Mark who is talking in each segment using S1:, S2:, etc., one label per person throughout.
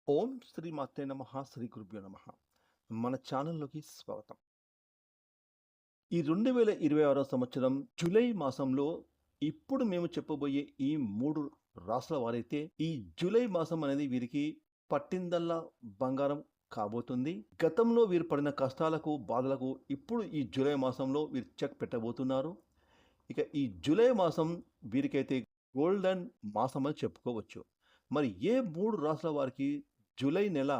S1: ఓం శ్రీ మాత్రే నమః శ్రీ గురుభ్యో నమః. మన ఛానల్లోకి స్వాగతం. ఈ 2026 సంవత్సరం జూలై మాసంలో ఇప్పుడు మేము చెప్పబోయే ఈ 3 రాసుల వారైతే ఈ జూలై మాసం అనేది వీరికి పట్టిందల్లా బంగారం కాబోతుంది. గతంలో వీరు పడిన కష్టాలకు బాధలకు ఇప్పుడు ఈ జూలై మాసంలో వీరు చెక్ పెట్టబోతున్నారు. ఇక ఈ జూలై మాసం వీరికైతే గోల్డెన్ మాసం అని చెప్పుకోవచ్చు. మరి ఏ 3 రాసుల వారికి జూలై నెల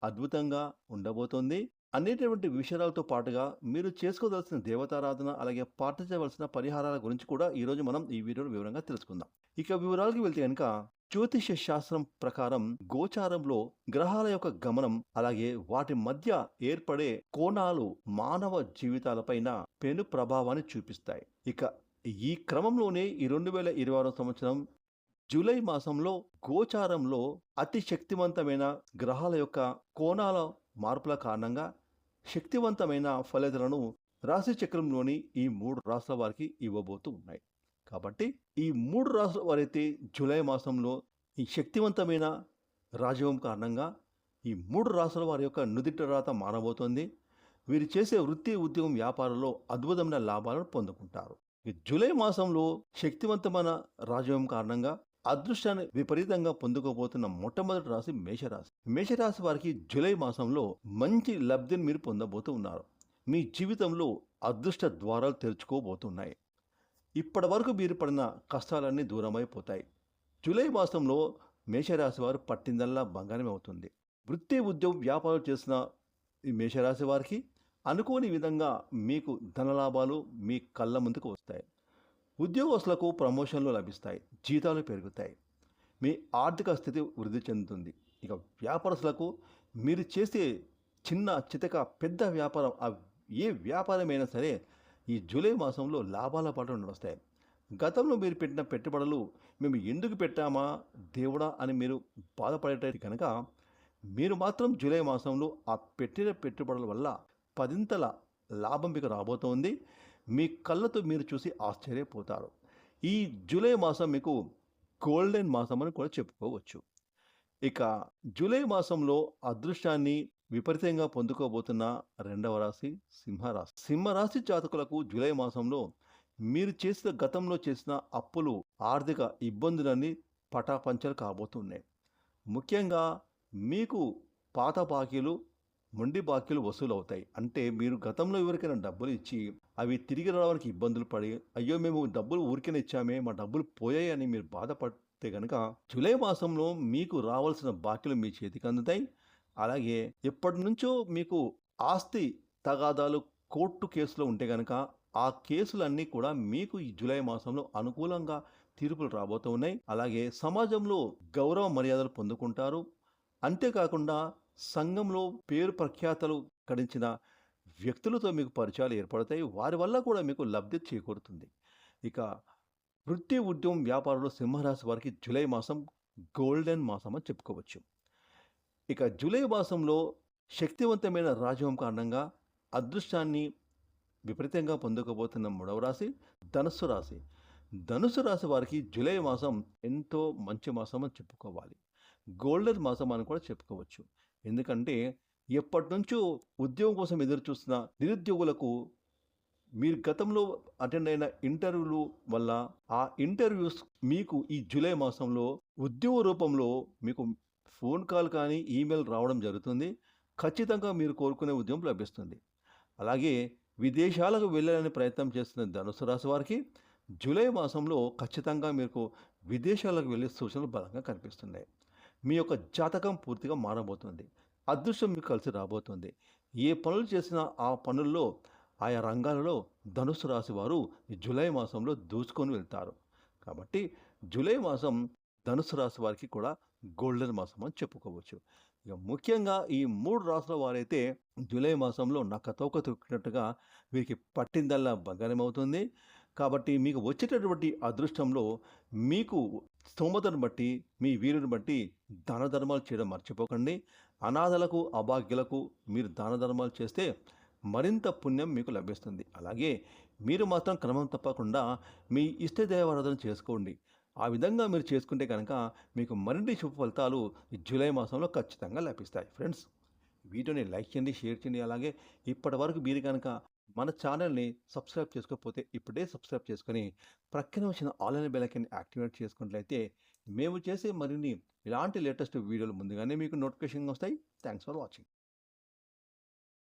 S1: అద్భుతంగా ఉండబోతోంది అనేటువంటి విషయాలతో పాటుగా మీరు చేసుకోదలసిన దేవతారాధన అలాగే పాటించవలసిన పరిహారాల గురించి కూడా ఈరోజు మనం ఈ వీడియోలో వివరంగా తెలుసుకుందాం. ఇక వివరాలకు వెళ్తే కనుక జ్యోతిష శాస్త్రం ప్రకారం గోచారంలో గ్రహాల యొక్క గమనం అలాగే వాటి మధ్య ఏర్పడే కోణాలు మానవ జీవితాలపైన పెను ప్రభావాన్ని చూపిస్తాయి. ఇక ఈ క్రమంలోనే ఈ 2026 సంవత్సరం జూలై మాసంలో గోచారంలో అతి శక్తివంతమైన గ్రహాల యొక్క కోణాల మార్పుల కారణంగా శక్తివంతమైన ఫలితాలను రాశి చక్రంలోని ఈ 3 రాశుల వారికి ఇవ్వబోతూ ఉన్నాయి. కాబట్టి ఈ 3 రాశుల వారైతే జూలై మాసంలో ఈ శక్తివంతమైన రాజయోగం కారణంగా ఈ 3 రాశుల వారి యొక్క నుదిట రాత మారబోతోంది. వీరు చేసే వృత్తి ఉద్యోగం వ్యాపారంలో అద్భుతమైన లాభాలను పొందుకుంటారు. ఈ జూలై మాసంలో శక్తివంతమైన రాజయోగం కారణంగా అదృష్టాన్ని విపరీతంగా పొందుకోబోతున్న మొట్టమొదటి రాశి మేషరాశి. మేషరాశి వారికి జూలై మాసంలో మంచి లబ్ధిని మీరు పొందబోతూ ఉన్నారు. మీ జీవితంలో అదృష్ట ద్వారాలు తెరుచుకోబోతున్నాయి. ఇప్పటి వరకు మీరు పడిన కష్టాలన్నీ దూరమైపోతాయి. జూలై మాసంలో మేషరాశి వారు పట్టిందల్లా బంగారం అవుతుంది. వృత్తి ఉద్యోగం వ్యాపారం చేసిన ఈ మేషరాశి వారికి అనుకోని విధంగా మీకు ధనలాభాలు మీ కళ్ళ ముందుకు వస్తాయి. ఉద్యోగస్తులకు ప్రమోషన్లు లభిస్తాయి, జీతాలు పెరుగుతాయి, మీ ఆర్థిక స్థితి వృద్ధి చెందుతుంది. ఇక వ్యాపారస్తులకు మీరు చేసే చిన్న చితక పెద్ద వ్యాపారం ఏ వ్యాపారమైనా సరే ఈ జూలై మాసంలో లాభాల పాటు నడుస్తాయి. గతంలో మీరు పెట్టిన పెట్టుబడులు మేము ఎందుకు పెట్టామా దేవుడా అని మీరు బాధపడేటట్టు కనుక మీరు మాత్రం జూలై మాసంలో ఆ పెట్టిన పెట్టుబడుల వల్ల 10ంతల లాభం మీకు రాబోతోంది. మీ కళ్ళతో మీరు చూసి ఆశ్చర్యపోతారు. ఈ జూలై మాసం మీకు గోల్డెన్ మాసం అని కూడా చెప్పుకోవచ్చు. ఇక జూలై మాసంలో అదృష్టాన్ని విపరీతంగా పొందుకోబోతున్న 2వ రాశి సింహరాశి. సింహరాశి జాతకులకు జూలై మాసంలో మీరు గతంలో చేసిన అప్పులు ఆర్థిక ఇబ్బందులన్నీ పటాపంచలు కాబోతున్నాయి. ముఖ్యంగా మీకు పాత బాకీలు మొండి బాకీలు వసూలు అవుతాయి. అంటే మీరు గతంలో ఎవరికైనా డబ్బులు ఇచ్చి అవి తిరిగి రావడానికి ఇబ్బందులు పడి అయ్యో మేము డబ్బులు ఊరికనే ఇచ్చామే మా డబ్బులు పోయాయి అని మీరు బాధపడితే కనుక జూలై మాసంలో మీకు రావాల్సిన బాకీలు మీ చేతికి అందుతాయి. అలాగే ఎప్పటి నుంచో మీకు ఆస్తి తగాదాలు కోర్టు కేసులో ఉంటే కనుక ఆ కేసులన్నీ కూడా మీకు ఈ జూలై మాసంలో అనుకూలంగా తీర్పులు రాబోతూ ఉన్నాయి. అలాగే సమాజంలో గౌరవ మర్యాదలు పొందుకుంటారు. అంతేకాకుండా సంఘంలో పేరు ప్రఖ్యాతలు గడించిన వ్యక్తులతో మీకు పరిచయాలు ఏర్పడతాయి. వారి వల్ల కూడా మీకు లబ్ధి చేకూరుతుంది. ఇక వృత్తి ఉద్యోగం వ్యాపారంలో సింహరాశి వారికి జూలై మాసం గోల్డెన్ మాసం అని చెప్పుకోవచ్చు. ఇక జూలై మాసంలో శక్తివంతమైన రాజయోగం కారణంగా అదృష్టాన్ని విపరీతంగా పొందుకోబోతున్న 3వ రాశి ధనుస్సు రాశి. ధనుస్సు రాశి వారికి జూలై మాసం ఎంతో మంచి మాసం అని చెప్పుకోవాలి. గోల్డెన్ మాసం అని కూడా చెప్పుకోవచ్చు. ఎందుకంటే ఎప్పటి నుంచో ఉద్యోగం కోసం ఎదురు చూస్తున్న నిరుద్యోగులకు మీరు గతంలో అటెండ్ అయిన ఇంటర్వ్యూలు వల్ల ఆ ఇంటర్వ్యూస్ మీకు ఈ జూలై మాసంలో ఉద్యోగ రూపంలో మీకు ఫోన్ కాల్ కానీ ఈమెయిల్ రావడం జరుగుతుంది. ఖచ్చితంగా మీరు కోరుకునే ఉద్యోగం లభిస్తుంది. అలాగే విదేశాలకు వెళ్ళాలని ప్రయత్నం చేస్తున్న ధనుసు రాశి వారికి జూలై మాసంలో ఖచ్చితంగా మీకు విదేశాలకు వెళ్ళే సూచనలు బలంగా కనిపిస్తున్నాయి. మీ యొక్క జాతకం పూర్తిగా మారబోతుంది. అదృష్టం మీకు కలిసి రాబోతుంది. ఏ పనులు చేసినా ఆ పనుల్లో ఆయా రంగాలలో ధనుసు రాశి వారు ఈ జూలై మాసంలో దూసుకొని వెళ్తారు. కాబట్టి జూలై మాసం ధనుసు రాశి వారికి కూడా గోల్డెన్ మాసం అని చెప్పుకోవచ్చు. ఇక ముఖ్యంగా ఈ 3 రాశుల వారైతే జూలై మాసంలో నక్కతోక తొక్కినట్టుగా వీరికి పట్టిందల్లా బంగారం అవుతుంది. కాబట్టి మీకు వచ్చేటటువంటి అదృష్టంలో మీకు స్తోమతను బట్టి మీ వీరుని బట్టి దాన ధర్మాలు చేయడం మర్చిపోకండి. అనాథలకు అభాగ్యులకు మీరు దాన ధర్మాలు చేస్తే మరింత పుణ్యం మీకు లభిస్తుంది. అలాగే మీరు మాత్రం క్రమం తప్పకుండా మీ ఇష్టదేవారాధన చేసుకోండి. ఆ విధంగా మీరు చేసుకుంటే కనుక మీకు మరిన్ని శుభ ఫలితాలు ఈ జూలై మాసంలో ఖచ్చితంగా లభిస్తాయి. ఫ్రెండ్స్, వీడియోని లైక్ చేయండి, షేర్ చేయండి. అలాగే ఇప్పటివరకు మీరు కనుక మన ఛానల్‌ని సబ్స్క్రైబ్ చేసుకోకపోతే ఇప్పుడే సబ్స్క్రైబ్ చేసుకొని ప్రక్కన వచ్చిన ఆల్ అనే బెల్ ఐకాన్‌ని యాక్టివేట్ చేసుకున్నట్లయితే మేము చేసే మరిన్ని ఇలాంటి లేటెస్ట్ వీడియోలు ముందుగానే మీకు నోటిఫికేషన్‌గా వస్తాయి. Thanks for watching.